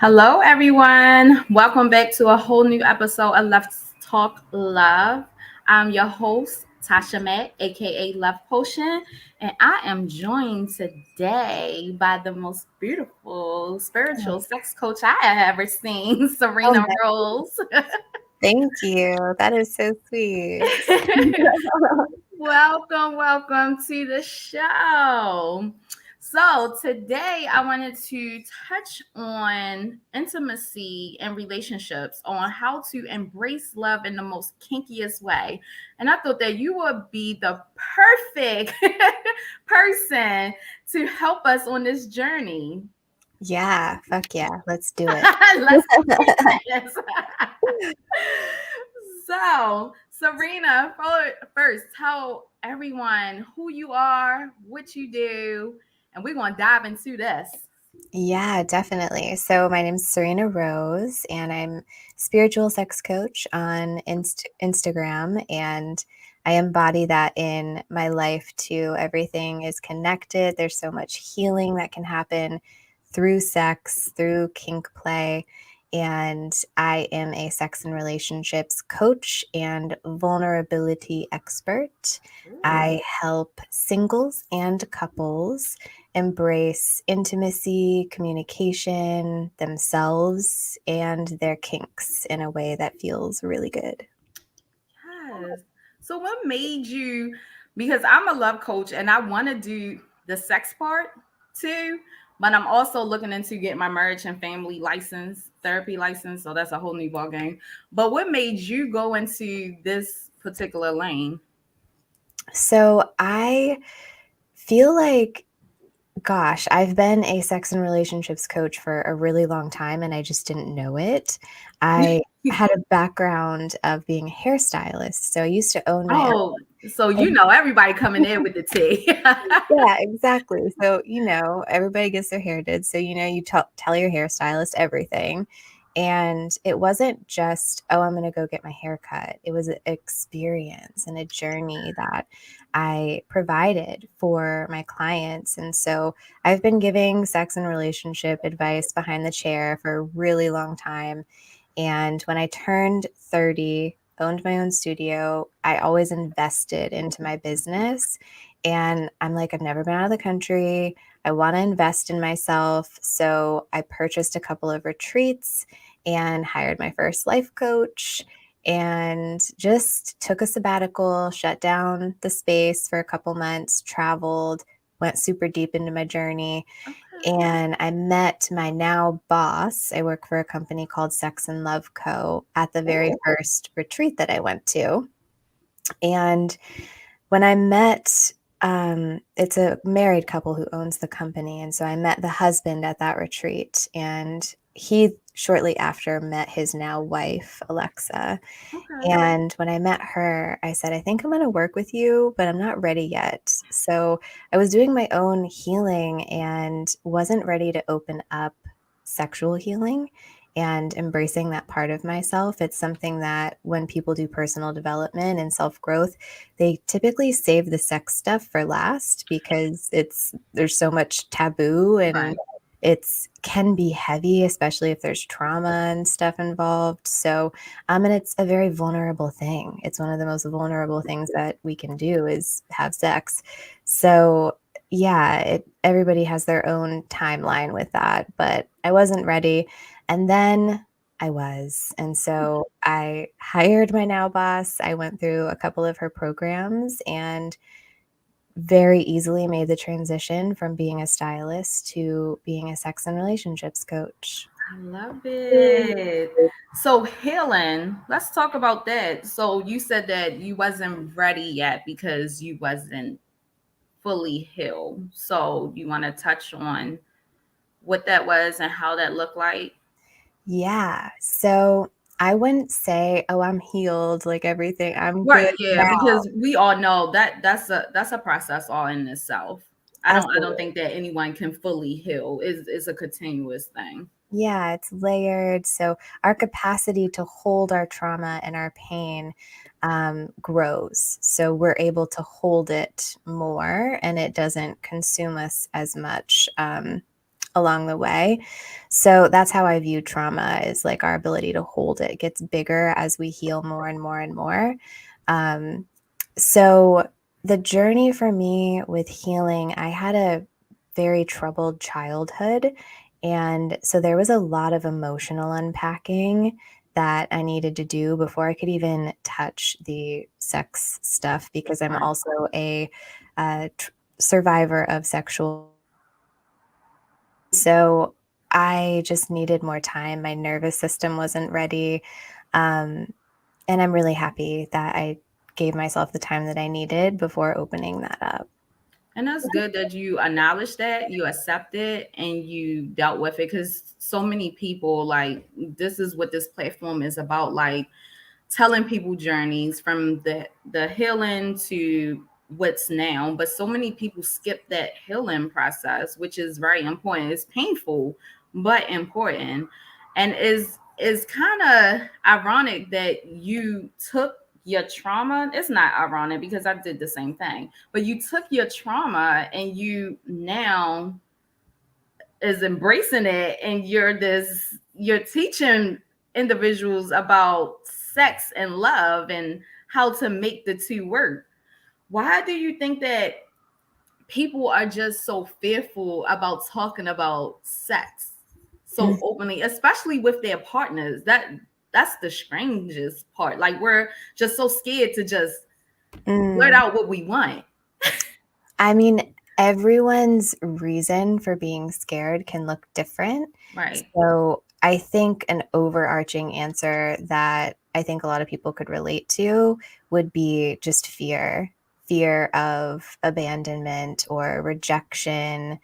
Hello, everyone. Welcome back to a whole new episode of Let's Talk Love. I'm your host, Tasha Mack, aka Love Potion, and I am joined today by the most beautiful spiritual sex coach I have ever seen, Oh, Serena Rose. thank you. That is so sweet. Welcome to the show. So, today I wanted to touch on intimacy and relationships, on how to embrace love in the most kinkiest way. And I thought that you would be the perfect person to help us on this journey. Yeah, fuck yeah. Let's do it. Let's get this. So, Serena, first, tell everyone who you are, what you do, and we're going to dive into this. Yeah, definitely. So my name's Serena Rose, and I'm spiritual sex coach on Instagram, and I embody that in my life too. Everything is connected. There's so much healing that can happen through sex, through kink play. And I am a sex and relationships coach and vulnerability expert. Ooh. I help singles and couples embrace intimacy, communication, themselves, and their kinks in a way that feels really good. Yes. So, what made you? Because I'm a love coach and I want to do the sex part too, but I'm also looking into getting my marriage and family license, therapy license. So that's a whole new ball game. But what made you go into this particular lane? So I feel like, gosh, I've been a sex and relationships coach for a really long time and I just didn't know it. I had a background of being a hairstylist. So I used to own my Oh, so own. everybody coming in with the tea. Yeah, exactly. So, everybody gets their hair did. So, you tell your hairstylist everything. And it wasn't just, oh, I'm going to go get my hair cut. It was an experience and a journey that I provided for my clients. And so I've been giving sex and relationship advice behind the chair for a really long time. And when I turned 30, owned my own studio, I always invested into my business. And I'm like, I've never been out of the country. I want to invest in myself. So I purchased a couple of retreats and hired my first life coach and just took a sabbatical, shut down the space for a couple months, traveled, went super deep into my journey. Okay. And I met my now boss. I work for a company called Sex and Love Co. at the very Oh, first retreat that I went to. And when I met, it's a married couple who owns the company. And so I met the husband at that retreat. And he shortly after met his now wife, Alexa. okay. And when I met her, I said, I think I'm going to work with you, but I'm not ready yet. So I was doing my own healing and wasn't ready to open up sexual healing and embracing that part of myself. It's something that when people do personal development and self growth, they typically save the sex stuff for last because there's so much taboo and Right. it's can be heavy, especially if there's trauma and stuff involved. So and it's a very vulnerable thing. It's one of the most vulnerable things that we can do is have sex. So yeah, everybody has their own timeline with that, but I wasn't ready. And then I was. And so I hired my now boss. I went through a couple of her programs and very easily made the transition from being a stylist to being a sex and relationships coach. I love it. So healing, let's talk about that. So you said that you wasn't ready yet because you wasn't fully healed. So you want to touch on what that was and how that looked like? Yeah. So I wouldn't say, oh, I'm healed, like everything, I'm Right, good yeah, now. because we all know that that's a process all in itself. I don't Absolutely. think that anyone can fully heal. It's a continuous thing. Yeah, it's layered. So our capacity to hold our trauma and our pain grows. So we're able to hold it more and it doesn't consume us as much. along the way. So that's how I view trauma, is like our ability to hold it gets bigger as we heal more and more and more. Um, so the journey for me with healing, I had a very troubled childhood. And so there was a lot of emotional unpacking that I needed to do before I could even touch the sex stuff, because I'm Right. also a survivor of sexual. So I just needed more time. My nervous system wasn't ready. Um, and I'm really happy that I gave myself the time that I needed before opening that up. And that's good that you acknowledge that, you accept it, and you dealt with it. Because so many people, like, this is what this platform is about, like telling people journeys from the healing to what's now. But so many people skip that healing process, which is very important. It's painful but important, and is kind of ironic that you took your trauma. It's not ironic because I did the same thing, but you took your trauma and you now is embracing it, and you're teaching individuals about sex and love and how to make the two work. Why do you think that people are just so fearful about talking about sex so openly, especially with their partners? That's the strangest part. Like, we're just so scared to just blurt Mm. out what we want. I mean, everyone's reason for being scared can look different. Right. So I think an overarching answer that I think a lot of people could relate to would be just fear of abandonment or rejection.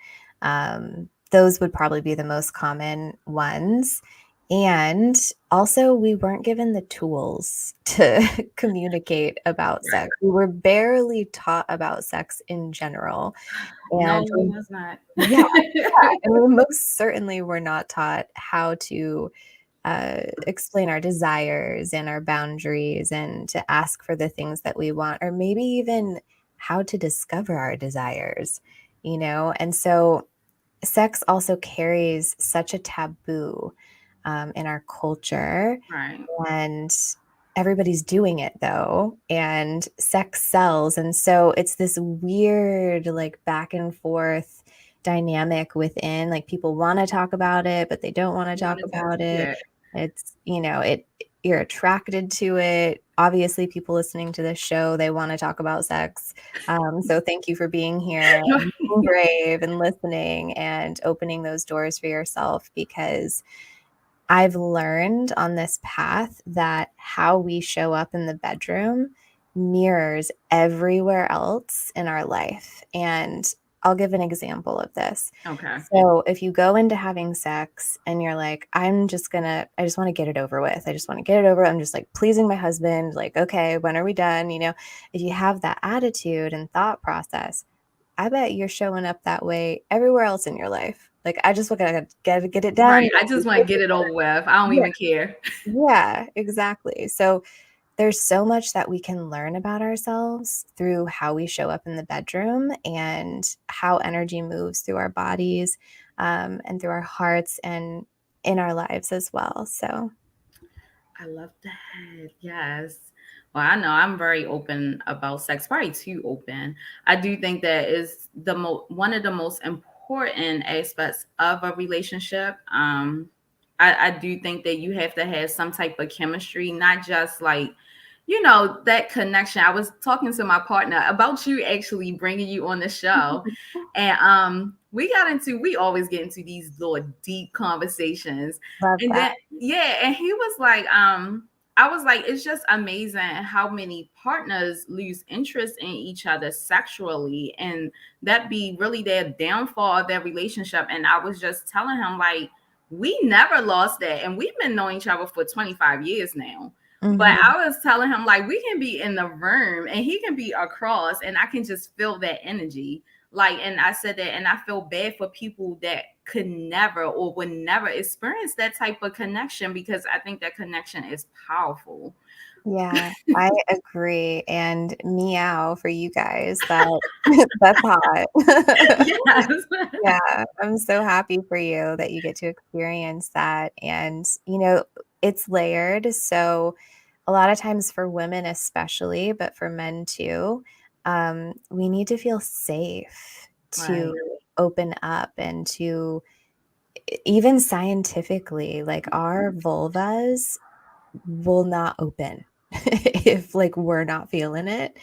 Those would probably be the most common ones. And also, we weren't given the tools to communicate about Right. sex. We were barely taught about sex in general. No, And we was not. yeah, yeah, and we most certainly were not taught how to explain our desires and our boundaries, and to ask for the things that we want, or maybe even how to discover our desires, you know? And so sex also carries such a taboo in our culture, Right. and everybody's doing it though, and sex sells. And so it's this weird, like, back and forth dynamic within, like, people want to talk about it, but they don't want to talk about it. Yeah. It's, you're attracted to it. Obviously, people listening to this show, they want to talk about sex. So thank you for being here, and being brave and listening and opening those doors for yourself, because I've learned on this path that how we show up in the bedroom mirrors everywhere else in our life. And I'll give an example of this. Okay. So if you go into having sex and you're like, I just want to get it over with. I just want to get it over. I'm just like pleasing my husband. Like, okay, when are we done? If you have that attitude and thought process, I bet you're showing up that way everywhere else in your life. Like, I just want to get it done. Right. I just want to get it over with. I don't Yeah, even care. yeah, exactly. So there's so much that we can learn about ourselves through how we show up in the bedroom, and how energy moves through our bodies, and through our hearts, and in our lives as well. So, I love that. Yes. Well, I know I'm very open about sex, probably too open. I do think that is one of the most important aspects of a relationship. I do think that you have to have some type of chemistry, not just like, that connection. I was talking to my partner about you actually bringing you on the show, and we always get into these little deep conversations. love And that. then yeah, and he was like, I was like, it's just amazing how many partners lose interest in each other sexually, and that be really their downfall of their relationship. And I was just telling him, like, we never lost that, and we've been knowing each other for 25 years now. But Mhm. I was telling him, like, we can be in the room and he can be across, and I can just feel that energy. Like, and I said that, and I feel bad for people that could never or would never experience that type of connection, because I think that connection is powerful. Yeah, I agree, and meow for you guys. That's hot. Yes. Yeah, I'm so happy for you that you get to experience that, and, it's layered, so a lot of times for women especially, but for men too, we need to feel safe to Right. open up and to even scientifically, like, our vulvas will not open if, like, we're not feeling it.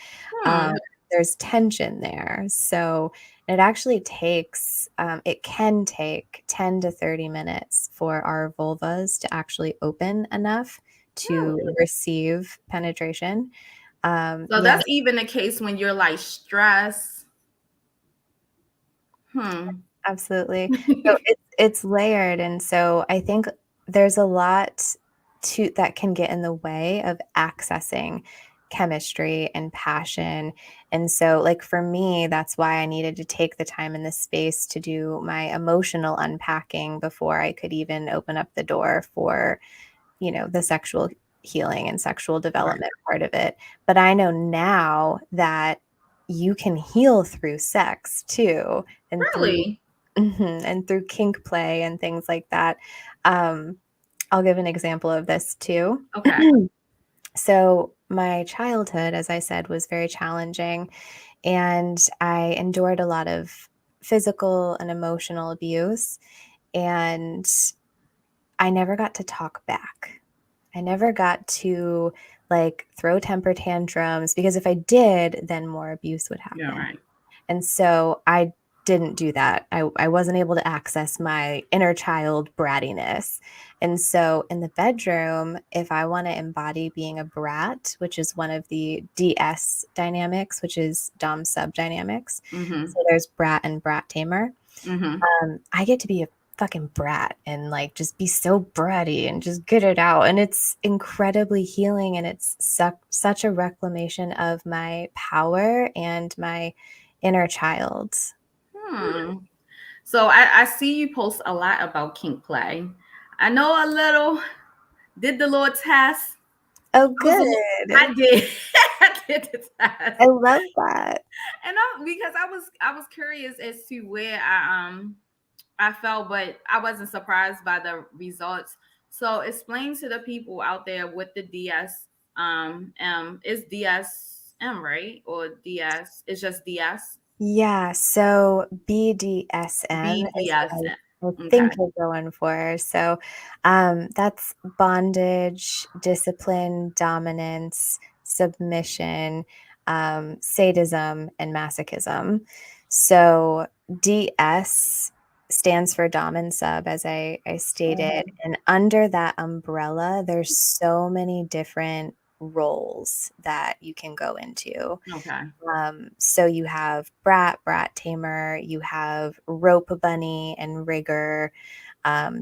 Um, Hmm. there's tension there. So it actually takes, it can take 10 to 30 minutes for our vulvas to actually open enough to Really? receive penetration. So Yeah, that's even the case when you're like stressed. Hmm. absolutely. So it's layered, and so I think there's a lot to that can get in the way of accessing chemistry and passion. And so, like, for me, that's why I needed to take the time and the space to do my emotional unpacking before I could even open up the door for, the sexual healing and sexual Right. development part of it. But I know now that you can heal through sex too, and through Really? and through kink play and things like that. Um, I'll give an example of this too. Okay. So, my childhood, as I said, was very challenging, and I endured a lot of physical and emotional abuse, and I never got to talk back. I never got to, like, throw temper tantrums because if I did, then more abuse would Yeah. happen. Right. And so I didn't do that. I wasn't able to access my inner child brattiness. And so in the bedroom, if I want to embody being a brat, which is one of the DS dynamics, which is Dom sub dynamics. Mm-hmm. So there's brat and brat tamer. Mm-hmm. I get to be a fucking brat and, like, just be so bratty and just get it out. And it's incredibly healing, and it's such a reclamation of my power and my inner child. Hmm. So I see you post a lot about kink play. I know a little. Did the Lord test? Oh, I was a little. good. I did. I did the test, I love that. and because I was curious as to where I felt, but I wasn't surprised by the results. So explain to the people out there what the DS is DSM, right? Or DS, it's just DS? Yeah, so BDSM is what BDSM. I Okay. think you're going for. So, that's bondage, discipline, dominance, submission, sadism, and masochism. So DS stands for dom and sub, as I stated, Mhm. and under that umbrella, there's so many different roles that you can go into. Okay. So you have brat tamer, you have rope bunny and rigger,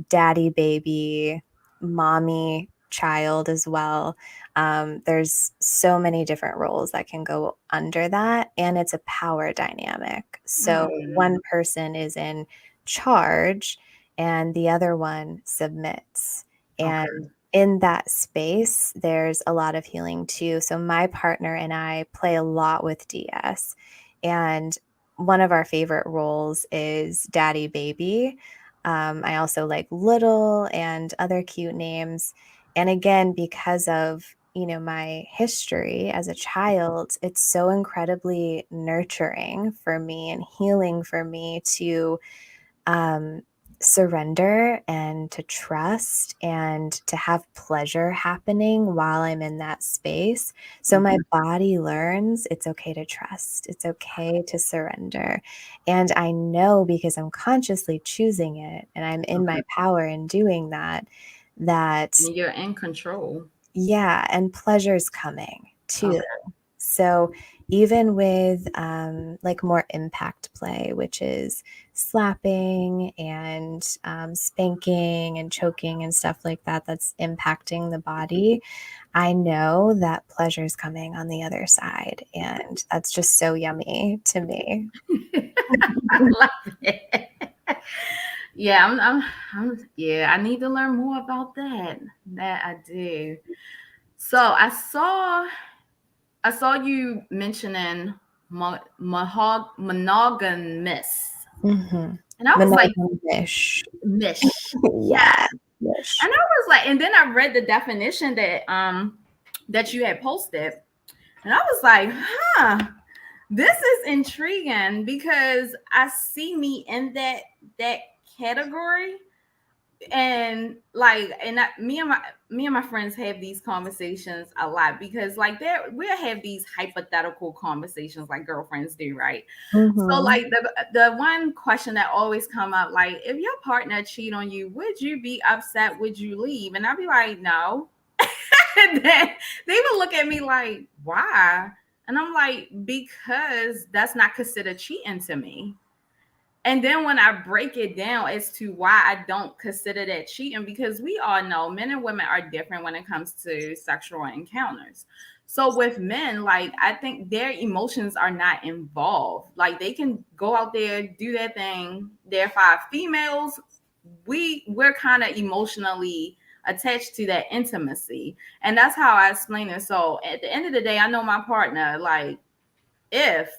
daddy baby, mommy child as well. There's so many different roles that can go under that, and it's a power dynamic. So Mm. one person is in charge, and the other one submits. And Okay. in that space, there's a lot of healing too. So my partner and I play a lot with DS, and one of our favorite roles is daddy baby. I also like little and other cute names. And again, because of, my history as a child, it's so incredibly nurturing for me and healing for me to um, surrender and to trust and to have pleasure happening while I'm in that space. So my Okay. body learns it's okay to trust, it's okay to surrender. And I know because I'm consciously choosing it and I'm in Okay. my power in doing that, that And you're in control. yeah, and pleasure's coming too. Okay. So even with like more impact play, which is slapping and spanking and choking and stuff like that, that's impacting the body, I know that pleasure is coming on the other side. And that's just so yummy to me. I love it. Yeah, yeah, I need to learn more about that. That I do. So I saw you mentioning monogamous, Mm-hmm. and I was like, Monogamish. mish, Yeah. yeah. Mish. And I was like, and then I read the definition that you had posted, and I was like, huh, this is intriguing because I see me in that category. And like, me and my friends have these conversations a lot because like we'll have these hypothetical conversations like girlfriends do, right? So Mm-hmm. like the one question that always come up, like, if your partner cheat on you, would you be upset? Would you leave? And I'd be like, no. And then they would look at me like, why? And I'm like, because that's not considered cheating to me. And then when I break it down as to why I don't consider that cheating, because we all know men and women are different when it comes to sexual encounters. So with men, like, I think their emotions are not involved. Like, they can go out there, do their thing. They're five females. We're kind of emotionally attached to that intimacy. And that's how I explain it. So at the end of the day, I know my partner, like, if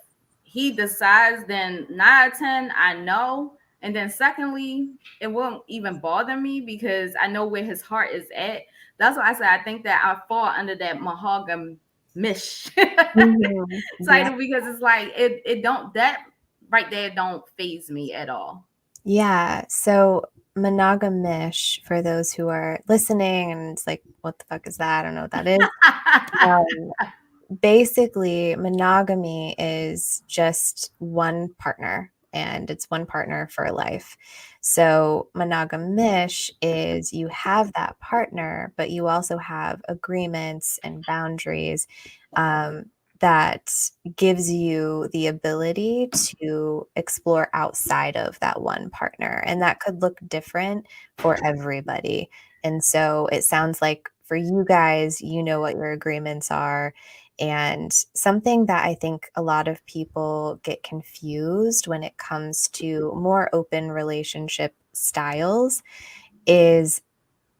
he decides, then 9 or 10, I know. And then secondly, it won't even bother me because I know where his heart is at. That's why I say I think that I fall under that mahogany mish Mm-hmm. Yeah. title, because it's like it don't, that right there don't phase me at all. Yeah. So monogamish, for those who are listening and it's like, what the fuck is that? I don't know what that is. Um, Basically, monogamy is just one partner and it's one partner for life. So, monogamish is you have that partner, but you also have agreements and boundaries um, that gives you the ability to explore outside of that one partner. And that could look different for everybody. And so, it sounds like for you guys, you know what your agreements are, and something that I think a lot of people get confused when it comes to more open relationship styles is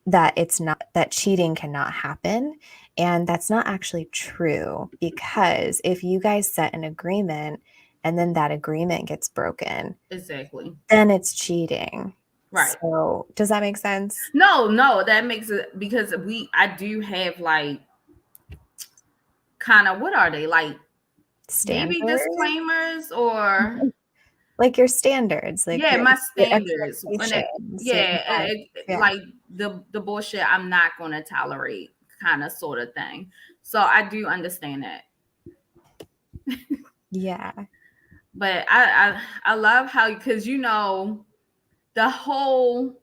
that it's not that cheating cannot happen. And that's not actually true, because if you guys set an agreement and then that agreement gets broken, Exactly. then it's cheating. Right. So, does that make sense? No, no, that makes it, because I do have like, kind of, what are they like, maybe Standard? disclaimers, or Like your standards, like yeah, your my your standards when it, expectations, your yeah, yeah. like the bullshit I'm not going to tolerate, kind of sort of thing. So I do understand that. Yeah. But I love how, because the whole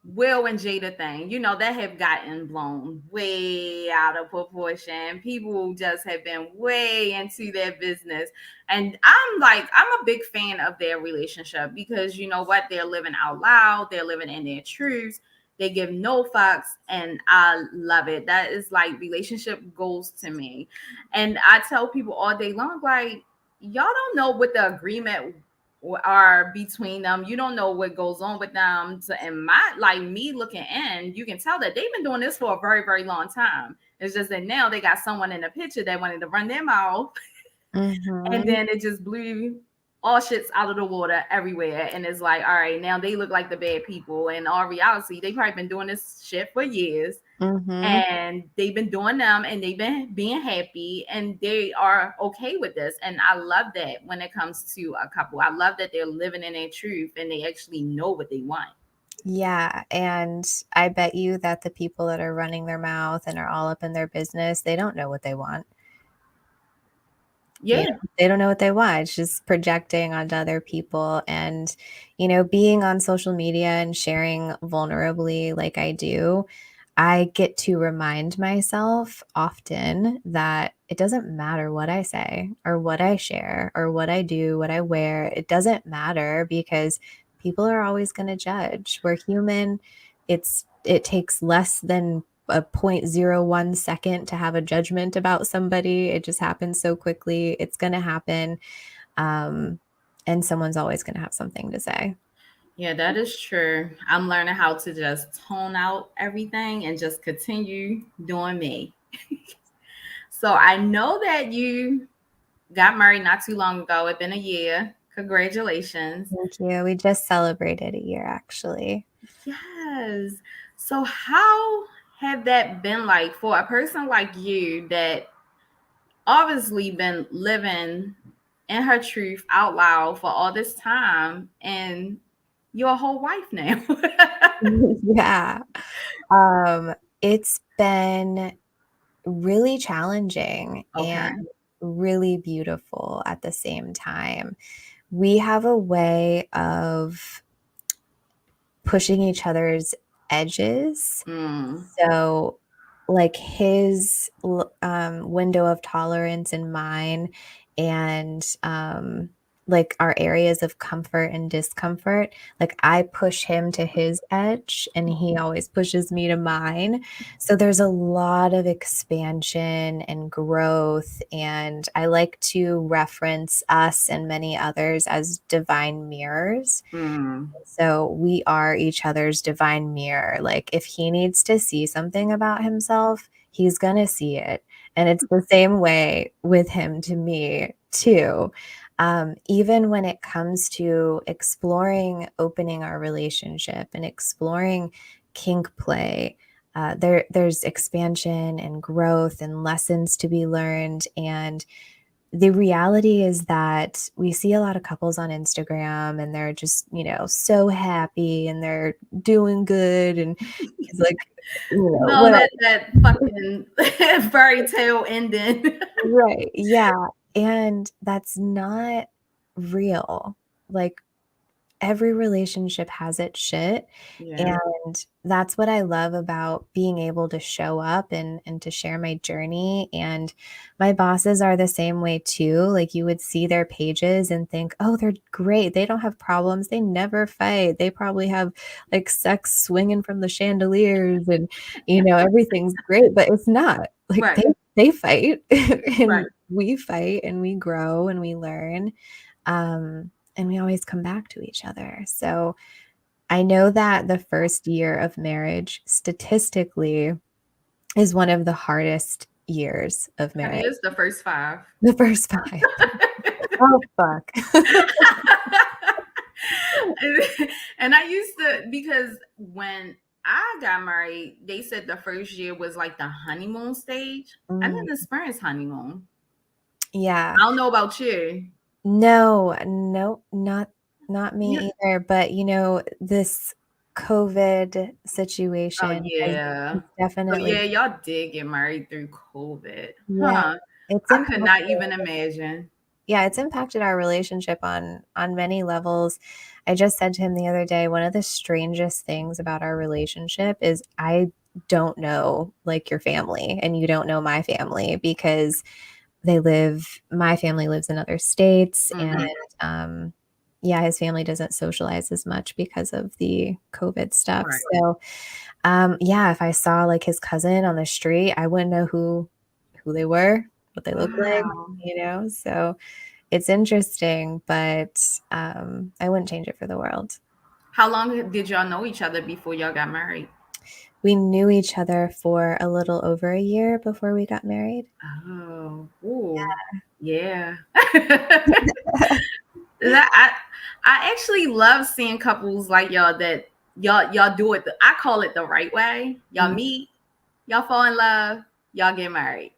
Will and Jada thing, that have gotten blown way out of proportion. People just have been way into their business. And I'm a big fan of their relationship, because you know what? They're living out loud, they're living in their truths, they give no fucks, and I love it. That is like relationship goals to me. And I tell people all day long, like, y'all don't know what the agreement are between them. You don't know what goes on with them. So, and my, like, me looking in, you can tell that they've been doing this for a very, very long time. It's just that now they got someone in the picture that wanted to run their mouth, and Mhm. then it just blew all shits out of the water everywhere. And it's like, all right, now they look like the bad people. And in all reality, they probably been doing this shit for years, Mhm. and they've been doing them, and they've been being happy, and they are okay with this. And I love that when it comes to a couple. I love that they're living in their truth and they actually know what they want. Yeah, and I bet you that the people that are running their mouth and are all up in their business, they don't know what they want. You Yeah. know, they don't know what they want. It's just projecting onto other people. And, being on social media and sharing vulnerably like I do, I get to remind myself often that it doesn't matter what I say or what I share or what I do, what I wear. It doesn't matter because people are always going to judge. We're human. It takes less than a 0.01 second to have a judgment about somebody. It just happens so quickly. It's going to happen. Um, and someone's always going to have something to say. Yeah, that is true. I'm learning how to just tone out everything and just continue doing me. So I know that you got married not too long ago. It's been a year. Congratulations. Thank you. We just celebrated a year, actually. Yes. So how have that been like for a person like you that obviously been living in her truth out loud for all this time and you're a whole wife now? Yeah. It's been really challenging and Okay. really beautiful at the same time. We have a way of pushing each other's edges. Mm, So, like his window of tolerance and mine, and like our areas of comfort and discomfort, like I push him to his edge and he always pushes me to mine. So there's a lot of expansion and growth. And I like to reference us and many others as divine mirrors. mm, So we are each other's divine mirror. Like if he needs to see something about himself, he's going to see it. And it's the same way with him to me, too. Even when it comes to exploring opening our relationship and exploring kink play, there's expansion and growth and lessons to be learned. And the reality is that we see a lot of couples on Instagram and they're just, so happy and they're doing good and he's like, no, whatever. that fucking fairy tale ending. Right. Yeah. And that's not real. Like every relationship has its shit. Yeah. And that's what I love about being able to show up and to share my journey. And my bosses are the same way too. Like you would see their pages and think, oh, they're great. They don't have problems. They never fight. They probably have like sex swinging from the chandeliers and, everything's great, but it's not. Like Right. they fight and Right. we fight and we grow and we learn. And we always come back to each other. So I know that the first year of marriage statistically is one of the hardest years of That marriage. is the first five. The first 5. Oh, fuck. And I used to, because when I got married, they said the first year was like the honeymoon stage. I Mm, didn't experience honeymoon. yeah. I don't know about you. No, not Yeah. me either, but, this COVID Oh situation has yeah. So definitely. yeah, y'all did get married through COVID. Yeah, Huh. it's I could not impacted. even imagine. Yeah, it's impacted our relationship on many levels. I just said to him the other day, one of the strangest things about our relationship is I don't know like your family and you don't know my family because my family lives in other states and Hmm. yeah, his family doesn't socialize as much because of the COVID stuff. Right. So yeah, if I saw like his cousin on the street, I wouldn't know who they were, what they looked like, Wow. so it's interesting, but, I wouldn't change it for the world. How long did y'all know each other before y'all got married? We knew each other for a little over a year before we got married. Oh, ooh, yeah. I I actually love seeing couples like y'all that y'all do it. I call it the right way. Y'all Mm, meet, y'all fall in love, y'all get married.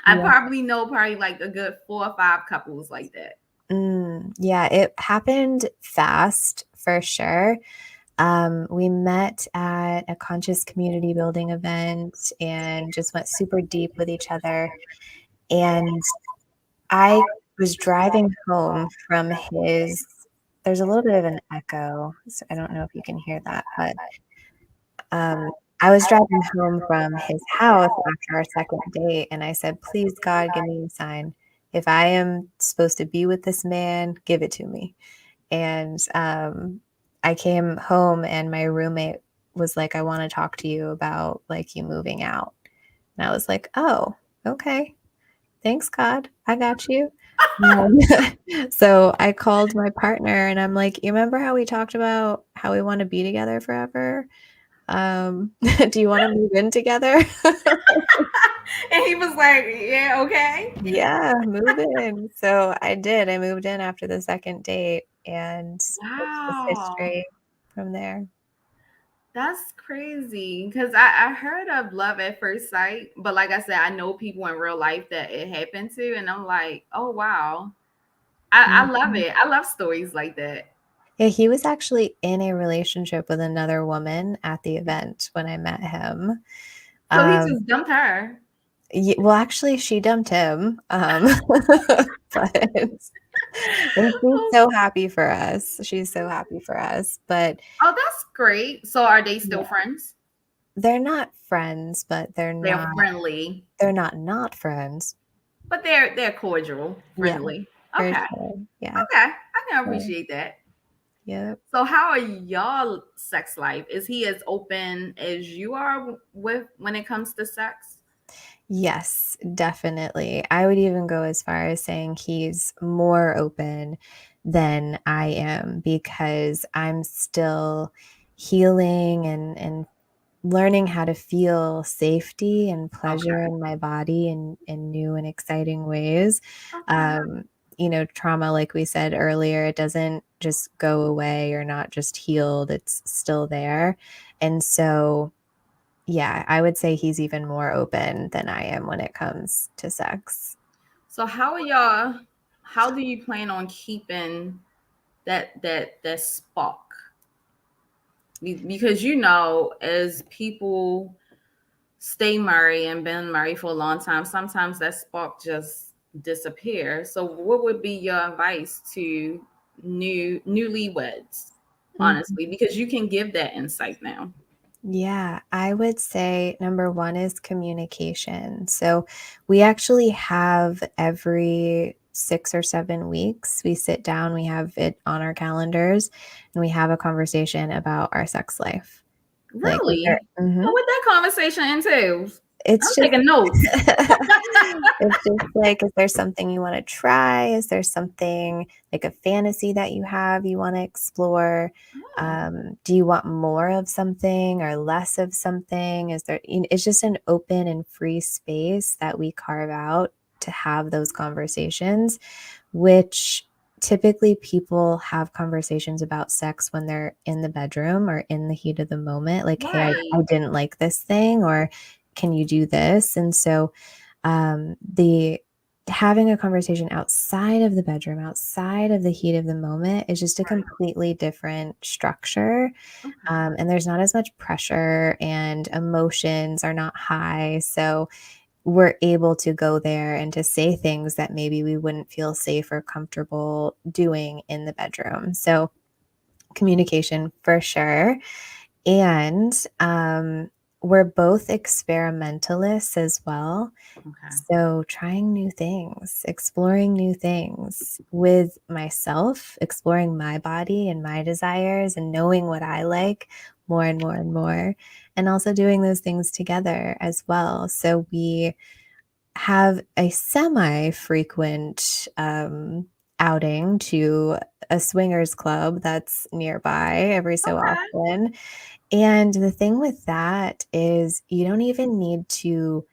I yeah. probably know like a good 4 or 5 couples like that. Yeah, it happened fast for sure. We met at a conscious community building event and just went super deep with each other, and I was driving home from his there's a little bit of an echo, so I don't know if you can hear that, but Um, I was driving home from his house after our second date, and I said, "Please, God, give me a sign. If I am supposed to be with this man, give it to me." And I came home, and my roommate was like, "I want to talk to you about like you moving out." And I was like, "Oh, okay. Thanks, God. I got you." So I called my partner, and I'm like, "You remember how we talked about how we want to be together forever? Um, do you wanna move in together?" And he was like, yeah, okay. Yeah, move in. So I did. I moved in after the second date, and it's just Wow. history from there. That's crazy. Because I heard of love at first sight, but like I said, I know people in real life that it happened to, and I'm like, oh wow. I love Mhm. it. I love stories like that. Yeah, he was actually in a relationship with another woman at the event when I met him. So he Um, just dumped her. well, actually, she dumped him, but and she's Oh, so happy for us. She's so happy for us, but oh, that's great. So are they yeah, still friends? they're not friends, but They're friendly, they're not friends. but they're cordial, Yeah, friendly. for Okay. sure. Yeah. Okay. I can So, appreciate that. yep. So how are y'all sex life? Is he as open as you are with when it comes to sex? Yes, definitely. I would even go as far as saying he's more open than I am because I'm still healing and learning how to feel safety and pleasure Okay. in my body in new and exciting ways. Okay. Um, trauma, like we said earlier, it doesn't just go away or not just healed, it's still there. And so yeah, I would say he's even more open than I am when it comes to sex. So how do you plan on keeping that spark? Because as people stay married and been married for a long time, sometimes that spark just disappears. So what would be your advice to newlyweds, Mhm. honestly? Because you can give that insight now. Yeah, I would say number one is communication. So we actually have every 6 or 7 weeks, we sit down, we have it on our calendars, and we have a conversation about our sex life. Like, is there, Really? mhm. So what that conversation entails? I'm It's just taking notes. it's just like, is there something you wanna try? Is there something like a fantasy that you have you wanna explore? Oh, Do you want more of something or less of something? It's just an open and free space that we carve out to have those conversations, which typically people have conversations about sex when they're in the bedroom or in the heat of the moment, like, "Hey, I right. didn't like this thing," or "Can you do this?" And so, the having a conversation outside of the bedroom, outside of the heat of the moment is just a Right. completely different structure, Okay. and there's not as much pressure and emotions are not high, so we're able to go there and to say things that maybe we wouldn't feel safe or comfortable doing in the bedroom. So, communication for sure. And we're both experimentalists as well. Okay. So, trying new things, exploring new things with myself, exploring my body and my desires, and knowing what I like more and more and more, and also doing those things together as well. So, we have a semi frequent outing to a swingers club that's nearby every so Okay. often. And the thing with that is you don't even need to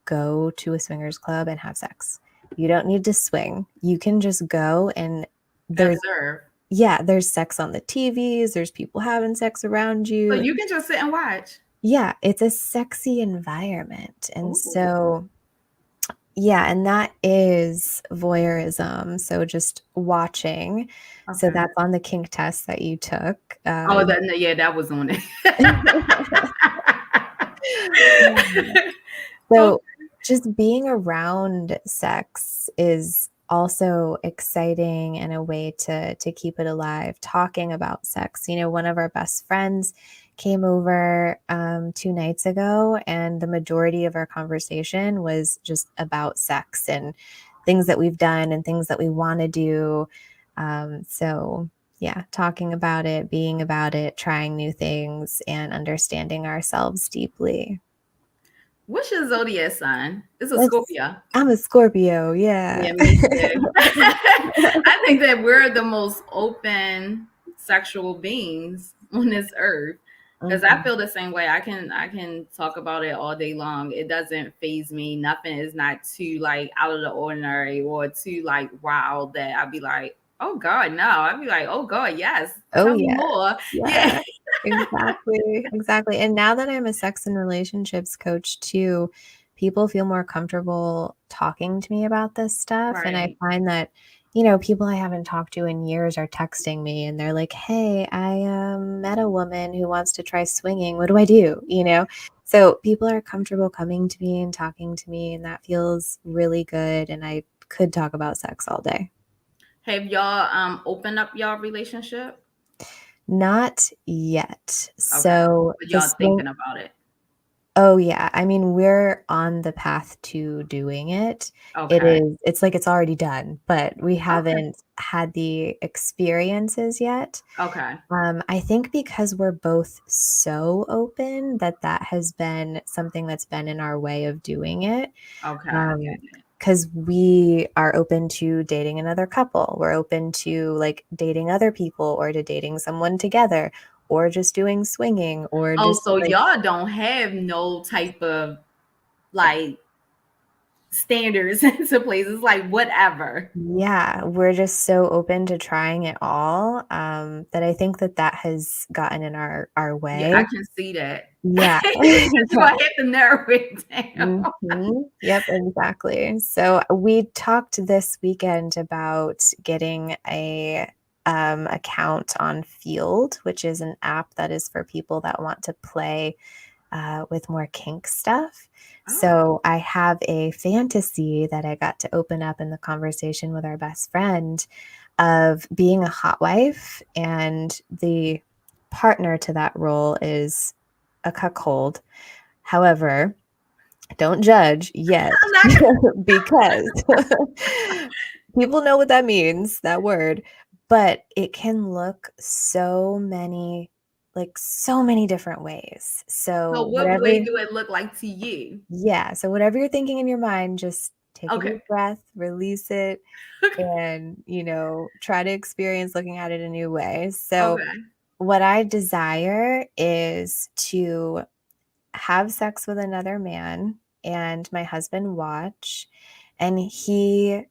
go to a swingers club and have sex. You don't need to swing. You can just go and there's Observe. yeah, there's sex on the TVs, there's people having sex around So you. you can just sit and watch. Yeah, it's a sexy environment. And Ooh. so yeah, and that is voyeurism, so just watching. So Okay. that's on the kink test that you took. Oh, that no, yeah, that was on it. Okay. So, just being around sex is also exciting and a way to keep it alive. Talking about sex, one of our best friends came over 2 nights ago, and the majority of our conversation was just about sex and things that we've done and things that we want to do. So, yeah, talking about it, being about it, trying new things, and understanding ourselves deeply. What's your zodiac sign? It's a Let's Scorpio. I'm a Scorpio, yeah. Yeah, me too. I think that we're the most open sexual beings on this earth. Because I Mhm. feel the same way. I can talk about it all day long. It doesn't phase me. Nothing is not too like out of the ordinary or too like wild that I'd be like, oh God, no. I'd be like, oh God, yes. Oh, Tell me yeah. more. Yeah. Yeah, exactly, exactly, and now that I'm a sex and relationships coach too, people feel more comfortable talking to me about this stuff, and I Right. find that, people I haven't talked to in years are texting me, and they're like, "Hey, I, met a woman who wants to try swinging. What do I do?" You know? So, people are comfortable coming to me and talking to me, and that feels really good, and I could talk about sex all day. Have y'all opened up y'all relationship? Not yet. Okay. So, But the y'all swing thinking about it. Oh, yeah. I mean, we're on the path to doing it. Okay. It's like it's already done, but we Okay. haven't had the experiences yet. Okay. I think because we're both so open that that has been something that's been in our way of doing it. Okay. I get it. Because we are open to dating another couple. We're open to, like, dating other people or to dating someone together or just doing swinging or Oh, just, so like y'all don't have no type of like standards into places like whatever. Yeah, we're just so open to trying it all, that I think that that has gotten in our Yeah, I way. can see that. Yeah. It's Yeah. gonna have to narrow it down. Mhm. Yep, exactly. So, we talked this weekend about getting a, account on Field, which is an app that is for people that want to play with more kink stuff. Oh, So I have a fantasy that I got to open up in the conversation with our best friend of being a hot wife, and the partner to that role is a cuckold. However, don't judge yet I'm not gonna. because people know what that means, that word, but it can look so many different ways. So, So what whatever way do it look like to you? yeah, so whatever you're thinking in your mind, just take a Okay. deep breath, release it, and, try to experience looking at it a new way. So Okay. what I desire is to have sex with another man and my husband watch, and he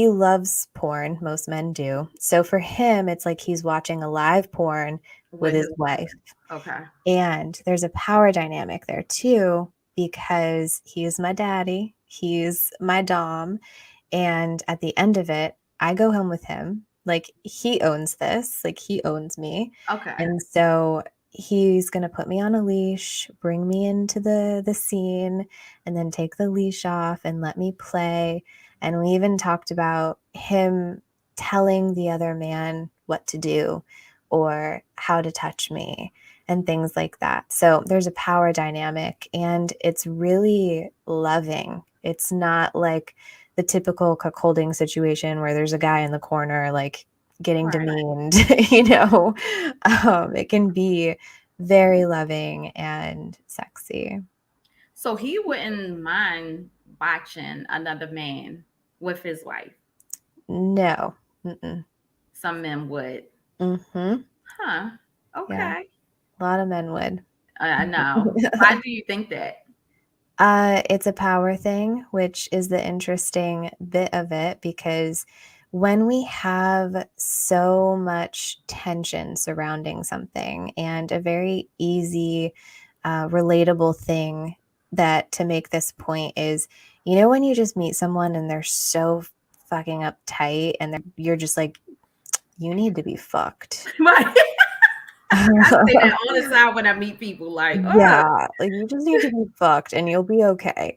loves porn, most men do. So for him, it's like he's watching a live porn with With his his wife. wife. Okay. And there's a power dynamic there too, because he's my daddy, he's my dom, and at the end of it, I go home with him. Like, he owns this, like, he owns me. Okay. And so he's gonna put me on a leash, bring me into the scene, and then take the leash off and let me play. And we even talked about him telling the other man what to do or how to touch me and things like that. So there's a power dynamic, and it's really loving. It's not like the typical cuckolding situation where there's a guy in the corner, like, getting Right. demeaned, it can be very loving and sexy. So he wouldn't mind watching another man with his wife. No. Mm-mm. Some men would. Mhm. Huh. Yeah, Okay. a lot of men would. I know. Why do you think that? It's a power thing, which is the interesting bit of it, because when we have so much tension surrounding something, and a very easy, relatable thing that to make this point is, when you just meet someone and they're so fucking uptight and you're just like, you need to be fucked. Right. I say that all the time when I meet people. Like, oh, Yeah, like, you just need to be fucked and you'll be okay.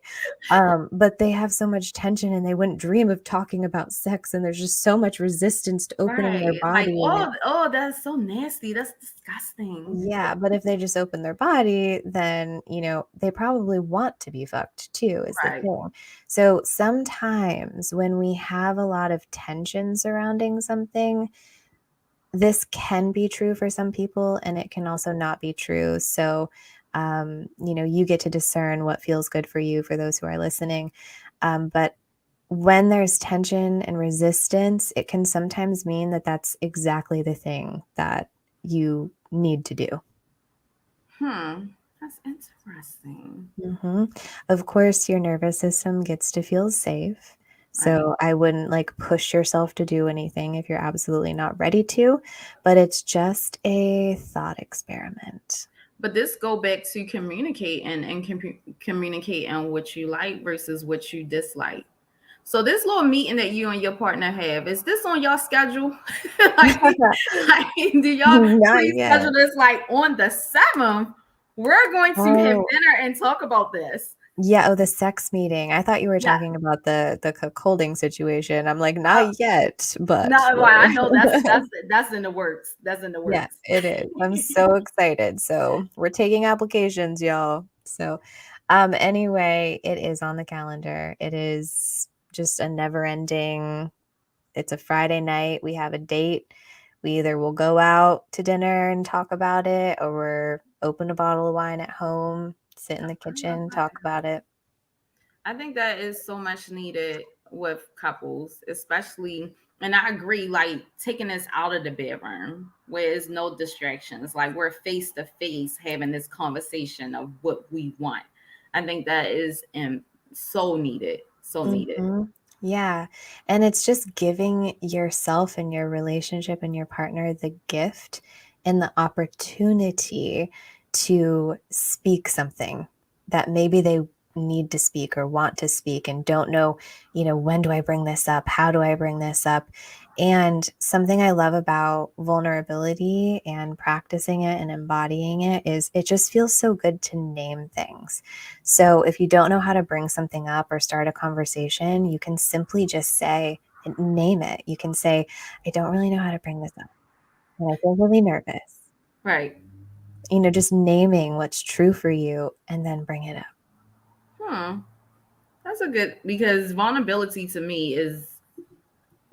But they have so much tension and they wouldn't dream of talking about sex, and there's just so much resistance to opening their right. Like, body, and it oh, that's so nasty. That's disgusting. yeah, but if they just open their body, then, they probably want to be fucked too, is the Right. thing. So sometimes when we have a lot of tension surrounding something, this can be true for some people and it can also not be true. So, you get to discern what feels good for you, for those who are listening. But when there's tension and resistance, it can sometimes mean that that's exactly the thing that you need to do. Hmm. That's interesting. Hmm. Of course, your nervous system gets to feel safe. Right. So I wouldn't like push yourself to do anything if you're absolutely not ready to, but it's just a thought experiment. But this go back to communicate and communicate on what you like versus what you dislike. So this little meeting that you and your partner have, is this on y'all schedule? like, like, do y'all Not pre-schedule yet. this like on the 7th? We're going to have Oh, dinner and talk about this. yeah. Oh, the sex meeting. I thought you were Yeah. talking about the cuckolding situation. I'm like, Uh, not yet, no, but well, I we're know that's in the works. That's in the yeah, works. it is. I'm so excited. So we're taking applications, y'all. So anyway, it is on the calendar. It is just a never ending. It's a Friday night. We have a date. We either will go out to dinner and talk about it, or we're open a bottle of wine at home, sit in the I love kitchen, that. talk about it. I think that is so much needed with couples, especially, and I agree, like taking this out of the bedroom where there's no distractions, like we're face to face having this conversation of what we want. I think that is so needed, so needed. Mhm. Yeah. And it's just giving yourself and your relationship and your partner the gift and the opportunity to speak something that maybe they need to speak or want to speak and don't know, when do I bring this up? How do I bring this up? And something I love about vulnerability and practicing it and embodying it is it just feels so good to name things. So if you don't know how to bring something up or start a conversation, you can simply just say, name it. You can say, I don't really know how to bring this up, and I feel really nervous. Right. Just naming what's true for you and then bring it up. Hmm. That's a good, because vulnerability to me is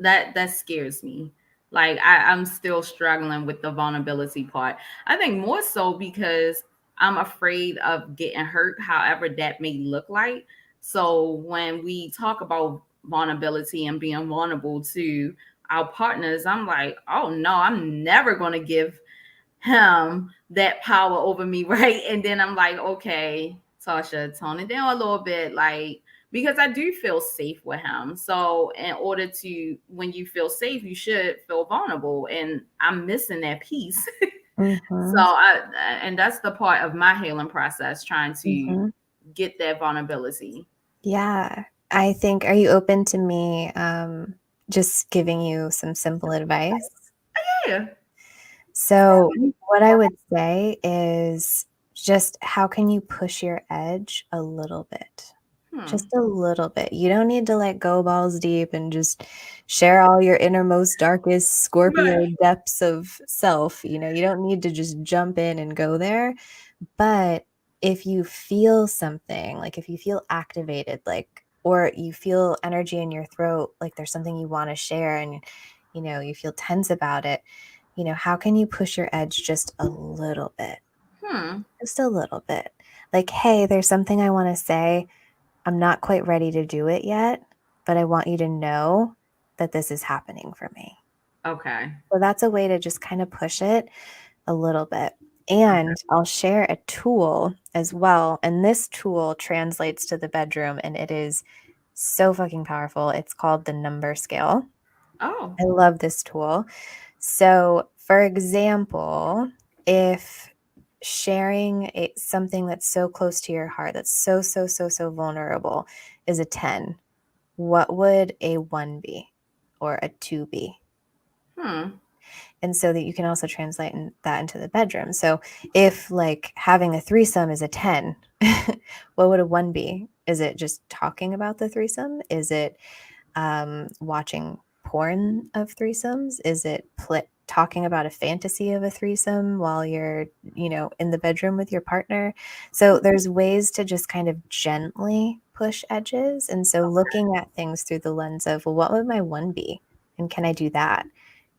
that scares me. Like I'm still struggling with the vulnerability part. I think more so because I'm afraid of getting hurt, however that may look like. So when we talk about vulnerability and being vulnerable to our partners, I'm like, oh no, I'm never gonna give him that power over me, right? And then I'm like, okay, Tasha, tone it down a little bit, like, because I do feel safe with him. So in order to, when you feel safe, you should feel vulnerable, and I'm missing that piece. So Hmm. and that's the part of my healing process, trying to Hmm. get that vulnerability. Yeah. I think, are you open to me just giving you some simple advice? Yeah. So, what I would say is just how can you push your edge a little bit? Just Hmm. a little bit. You don't need to like go balls deep and just share all your innermost, darkest Scorpio Right. depths of self. You don't need to just jump in and go there. But if you feel something, like if you feel activated, like, or you feel energy in your throat, like there's something you want to share and, you feel tense about it, how can you push your edge just a little bit? Hmm. Just a little bit. Like, hey, there's something I want to say. I'm not quite ready to do it yet, but I want you to know that this is happening for me. Okay. So that's a way to just kind of push it a little bit. Okay. And I'll share a tool as well. And this tool translates to the bedroom and it is so fucking powerful. It's called the number scale. Oh. I love this tool. So, for example, if sharing something that's so close to your heart, that's so, so, so, so vulnerable, is a 10, what would a 1 be or a 2 be? Hmm. And so that you can also translate that into the bedroom. So, if like having a threesome is a 10, what would a 1 be? Is it just talking about the threesome? Is it watching porn of threesomes? Is it talking about a fantasy of a threesome while you're, in the bedroom with your partner? So there's ways to just kind of gently push edges. And so looking at things through the lens of, well, what would my 1 be? And can I do that?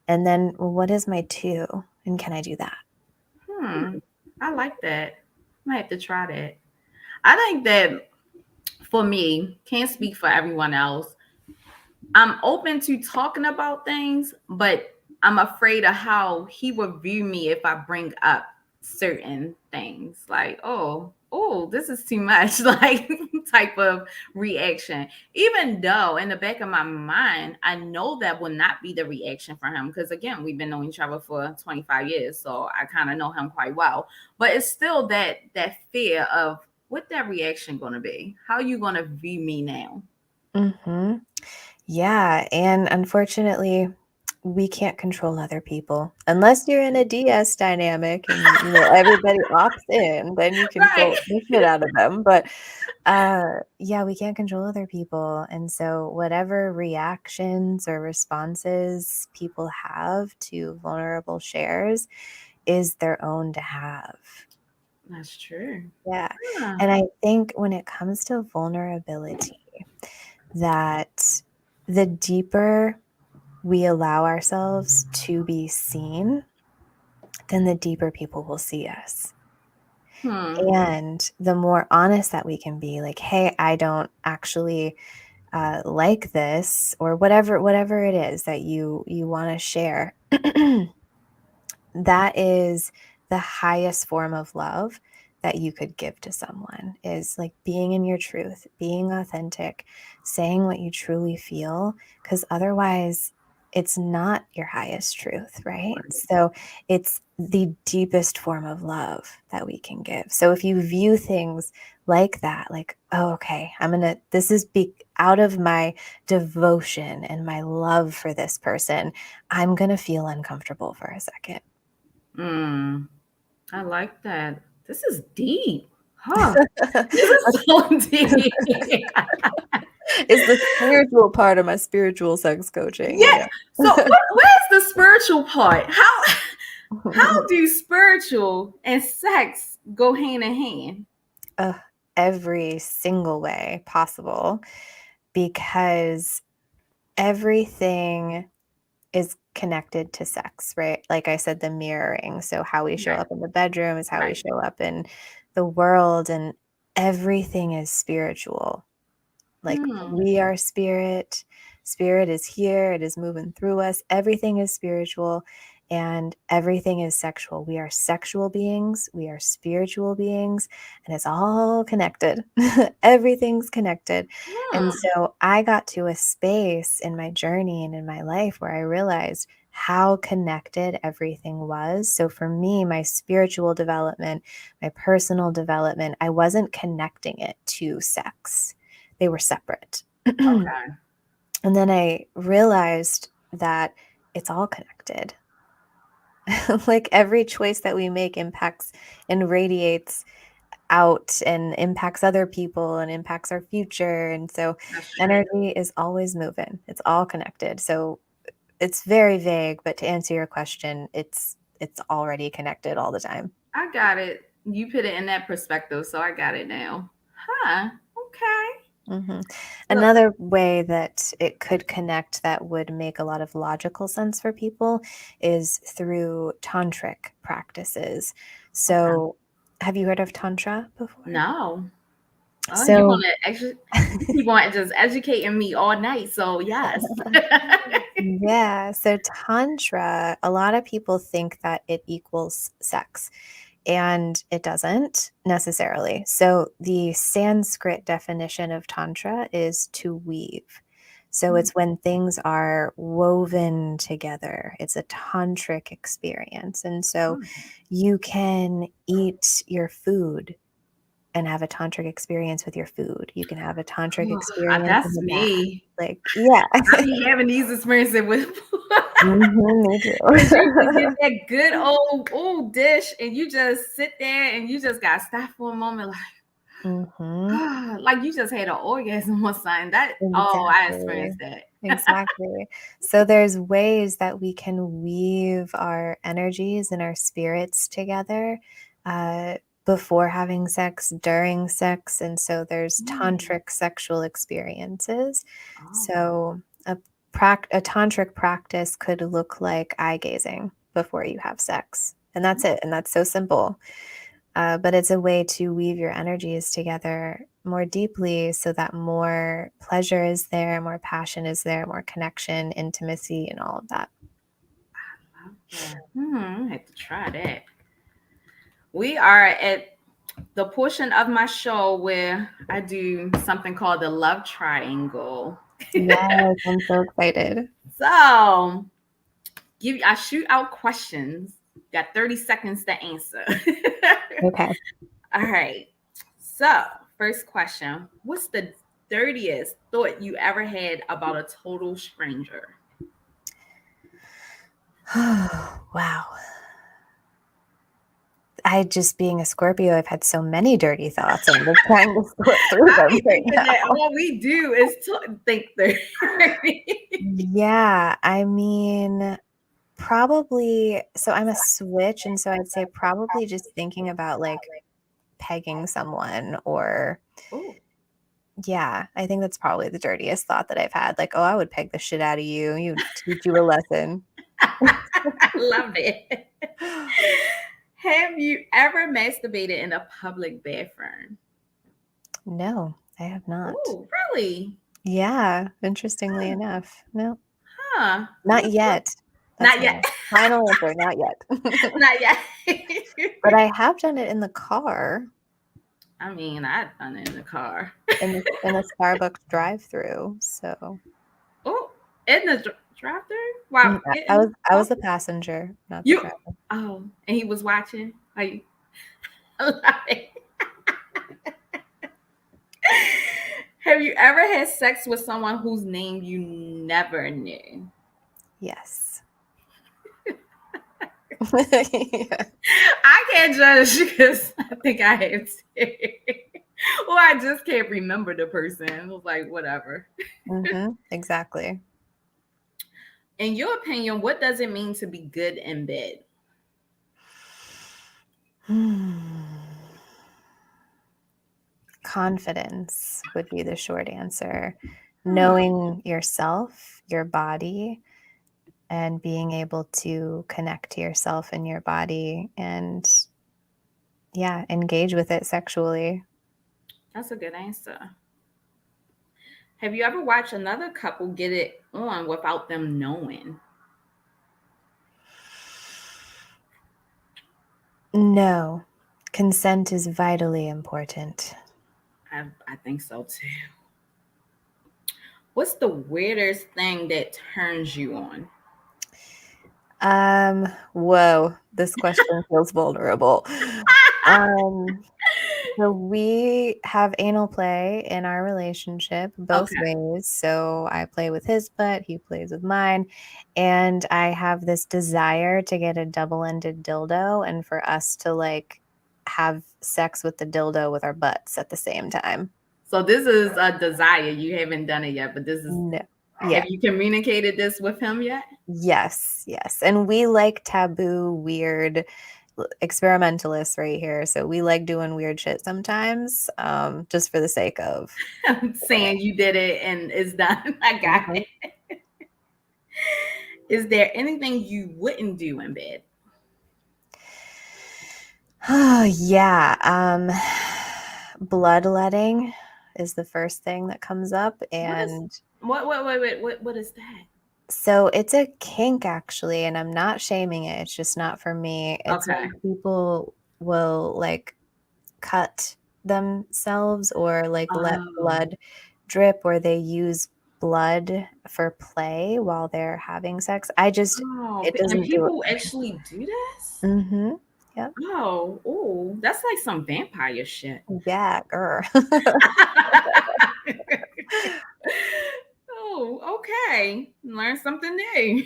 And then, well, what is my 2? And can I do that? Hmm. I like that. I might have to try that. I think that for me, can't speak for everyone else. I'm open to talking about things, but I'm afraid of how he would view me if I bring up certain things, like, oh, this is too much, like, type of reaction. Even though in the back of my mind, I know that will not be the reaction for him, because again, we've been knowing each other for 25 years, so I kind of know him quite well. But it's still that fear of what that reaction going to be. How you going to view me now? Mm-hmm. Yeah, and unfortunately, we can't control other people unless you're in a DS dynamic and everybody opts in, then you Right. control the shit out of them. But yeah, we can't control other people. And so whatever reactions or responses people have to vulnerable shares is their own to have. That's true. Yeah. Huh. And I think when it comes to vulnerability, that the deeper we allow ourselves to be seen, then the deeper people will see us. Hmm. And the more honest that we can be, like, hey, I don't actually like this, or whatever it is that you want to share. That is the highest form of love that you could give to someone, is like being in your truth, being authentic, saying what you truly feel, because otherwise it's not your highest truth, right? So it's the deepest form of love that we can give. So if you view things like that, like, oh, okay, this is out of my devotion and my love for this person, I'm going to feel uncomfortable for a second. Mm, I like that. This is deep. Huh. This is so deep. It's the spiritual part of my spiritual sex coaching, Yeah. So where's the spiritual part? How do spiritual and sex go hand in hand? Every single way possible, because everything is connected to sex, right? Like I said, the mirroring. So how we show Right. up in the bedroom is how we Right. show up in the world, and everything is spiritual. Like, Hmm. we are spirit. Spirit is here. It is moving through us. Everything is spiritual and everything is sexual. We are sexual beings. We are spiritual beings, and it's all connected. Everything's connected. And Hmm. so I got to a space in my journey and in my life where I realized how connected everything was. So for me, my spiritual development, my personal development, I wasn't connecting it to sex. They were separate. Okay. And then I realized that it's all connected. Like, every choice that we make impacts and radiates out and impacts other people and impacts our future. And so That's true. energy is always moving. It's all connected. So it's very vague, but to answer your question, it's already connected all the time. I got it. You put it in that perspective, so I got it now. Huh. Okay. Mhm. So, Another way that it could connect that would make a lot of logical sense for people is through tantric practices. okay. So, have you heard of tantra before? No. Oh, you So, want to you keep on just educating me all night. So yes. yeah, so tantra, a lot of people think that it equals sex, and it doesn't necessarily. So the Sanskrit definition of tantra is to weave. So Mm, it's when things are woven together. It's a tantric experience. And so oh. you can eat your food and have a tantric experience with your food. You can have a tantric Ooh, experience in that's the bath. me. Like, yeah. I be having these experiences with Mhm, me when you just get too. that good old dish and you just sit there and you just got to stop for a moment, Mhm. like you just had an orgasm or something. That I Exactly. experienced that. Exactly. So there's ways that we can weave our energies and our spirits together, uh, before having sex, during sex, and so there's Mm. tantric sexual experiences. Oh, So a tantric practice could look like eye gazing before you have sex, and that's it, and that's so simple. But it's a way to weave your energies together more deeply so that more pleasure is there, more passion is there, more connection, intimacy, and all of that. I love that. I have to try that. We are at the portion of my show where I do something called the love triangle. Yes, I'm so excited. So, I shoot out questions. Got 30 seconds to answer. Okay. All right. So, first question. What's the dirtiest thought you ever had about a total stranger? Wow. I just being a Scorpio, I've had so many dirty thoughts. I'm just trying to sort through I them be right thinking that now. all we do is think there. Yeah, I mean, probably so I'm a switch, and so I'd say probably just thinking about like pegging someone or Oh, yeah, I think that's probably the dirtiest thought that I've had. Like, oh, I would peg the shit out of you. You teach you a lesson. I love it. Have you ever masturbated in a public bathroom? No, I have not. Oh, really? Yeah, interestingly Huh. enough. No, Huh. not yet. That's Not my yet. final answer, not yet. Not yet. But I have done it in the car, I mean, I've done it in the car. in a Starbucks drive-through. So Oh, in the drive-through? Wow, getting I was the coffee? passenger, not the You. driver. Oh, and he was watching. Are you? I love it. Have you ever had sex with someone whose name you never knew? Yes. Yeah. I can't judge because I think I have to. Or I just can't remember the person. It was like, whatever. Exactly. In your opinion, what does it mean to be good in bed? Confidence would be the short answer. Hmm, Knowing yourself, your body, and being able to connect to yourself and your body and yeah, engage with it sexually. that's a good answer. Have you ever watched another couple get it on without them knowing? No, consent is vitally important. I think so too. What's the weirdest thing that turns you on? Whoa, this question feels vulnerable. Um, so we have anal play in our relationship both Okay. ways. So I play with his butt, he plays with mine, and I have this desire to get a double-ended dildo and for us to like have sex with the dildo with our butts at the same time. So this is a desire. You haven't done it yet, but this is. No. Have Yeah. you communicated this with him yet? Yes, yes. And we like taboo, weird experimentalists right here. So we like doing weird shit sometimes, just for the sake of doing Saying you did it and it's done. I it. got it. Is there anything you wouldn't do in bed? Oh, yeah. Bloodletting is the first thing that comes up. What is And what is that? so it's a kink actually, and I'm not shaming it. It's just not for me. It's Okay. when people will like cut themselves or like let Oh. blood drip or they use blood for play while they're having sex. Oh, It and doesn't do it people for me. actually do this? Yep. Oh, that's like some vampire shit. Yeah, grr. Oh, okay. Learn something new.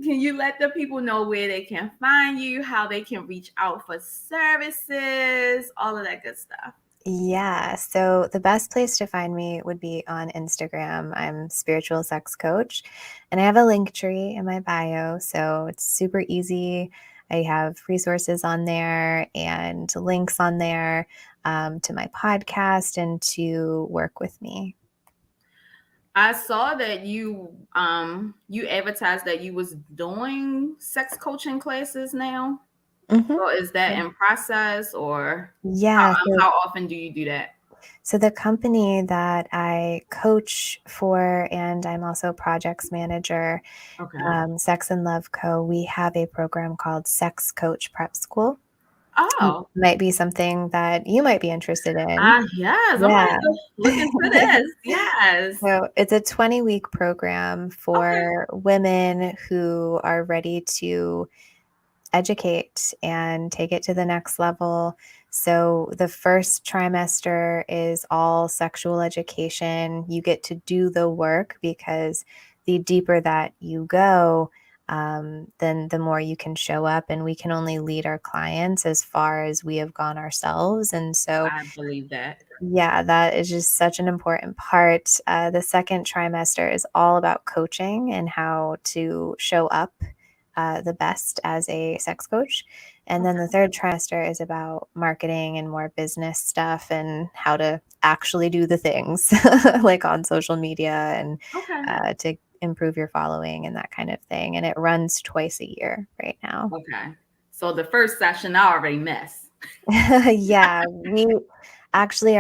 Can you let the people know where they can find you, how they can reach out for services, all of that good stuff? Yeah, so the best place to find me would be on Instagram. I'm spiritual sex coach, and I have a link tree in my bio, so it's super easy. I have resources on there and links on there to my podcast and to work with me. I saw that you advertised that you was doing sex coaching classes now. hmm So is that in process or Yeah, how often do you do that? so the company that I coach for, and I'm also projects manager, Okay. Sex and Love Co., we have a program called Sex Coach Prep School. wow. might be something that you might be interested in. Ah, yes, I might Yeah. have to look into this. Yes. So it's a 20-week program Okay. for women who are ready to educate and take it to the next level. So the first trimester is all sexual education. You get to do the work because the deeper that you go, then the more you can show up, and we can only lead our clients as far as we have gone ourselves. And so, I believe that. yeah, that is just such an important part. The second trimester is all about coaching and how to show up the best as a sex coach. And then the Okay. third trimester is about marketing and more business stuff and how to actually do the things like on social media and Okay. to improve your following and that kind of thing. And it runs twice a year right now. Okay. So the first session I already missed. Yeah, we actually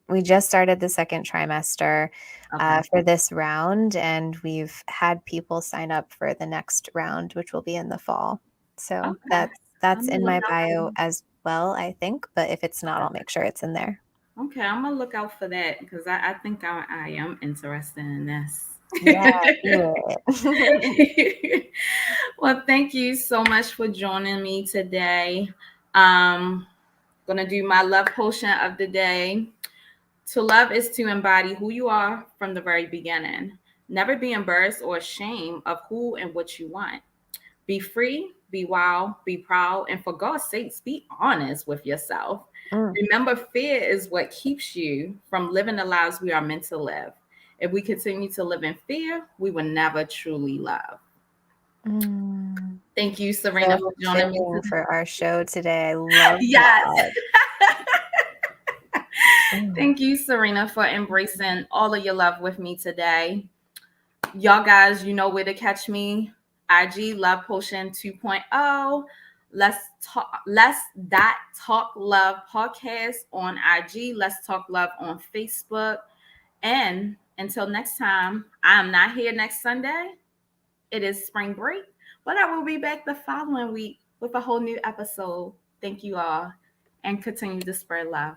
we just started the second trimester Okay. for this round, and we've had people sign up for the next round, which will be in the fall. So Okay. that's I'm gonna in look my out for bio that. as well, I think. But if it's not, Okay. I'll make sure it's in there. Okay, I'm gonna look out for that because I think I am interested in this. Yeah, do it. Well, thank you so much for joining me today. Um, gonna do my love potion of the day. To love is to embody who you are from the very beginning. Never be embarrassed or ashamed of who and what you want. Be free, be wild, be proud, and for God's sakes, be honest with yourself. Mm, Remember, fear is what keeps you from living the lives we are meant to live. If we continue to live in fear, we will never truly love. mm. Thank you, Serena, for So joining me fitting today. for our show today. I love Yes. that. Mm. Thank you, Serena, for embracing all of your love with me today. Y'all guys, you know where to catch me. IG Love Potion 2.0. Let's dot talk love podcast on IG. Let's talk love on Facebook. And until next time, I'm not here next Sunday. It is spring break, but I will be back the following week with a whole new episode. Thank you all and continue to spread love.